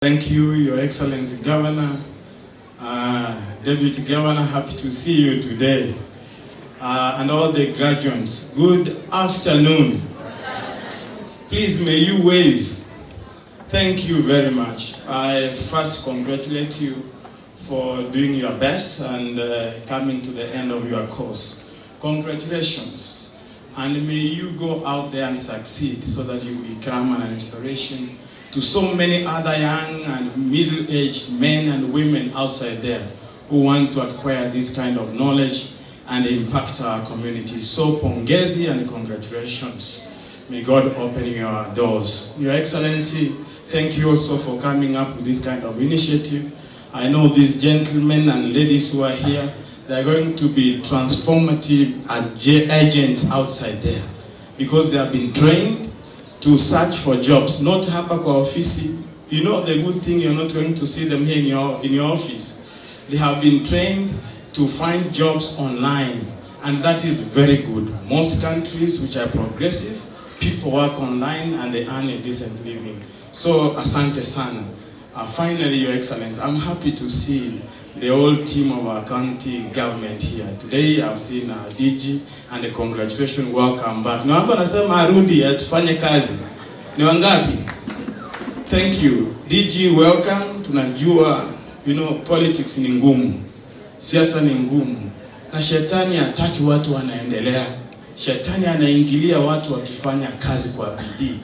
Thank you, Your Excellency Governor, Deputy Governor, happy to see you today. And all the graduates, good afternoon. Please, may you wave. Thank you very much. I first congratulate you for doing your best and coming to the end of your course. Congratulations. And may you go out there and succeed so that you become an inspiration to so many other young and middle-aged men and women outside there who want to acquire this kind of knowledge and impact our community. So pongezi and congratulations. May God open your doors. Your Excellency, thank you also for coming up with this kind of initiative. I know these gentlemen and ladies who are here, they are going to be transformative agents outside there because they have been trained to search for jobs, not hapa kwa ofisi. You know the good thing, you're not going to see them here in your office. They have been trained to find jobs online, and that is very good. Most countries which are progressive, people work online and they earn a decent living. So asante sana. Finally, Your Excellency, I'm happy to see the whole team of our county government here. Today I've seen DG and congratulations, welcome back. Na hapa nasema arudi atufanye kazi. Ni wangapi? Thank you. DG, welcome. Tunajua, politics ni ngumu. Siasa ni ngumu. Na shetani hataki watu wanaendelea. Shetani anaingilia watu wakifanya kazi kwa bidii.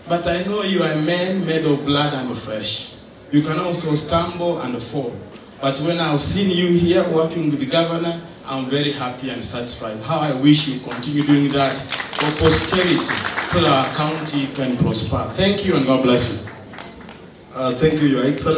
But I know you are a man made of blood and flesh. You can also stumble and fall. But when I've seen you here working with the governor, I'm very happy and satisfied. How I wish you continue doing that for posterity so that our county can prosper. Thank you and God bless you. Thank you, Your Excellency.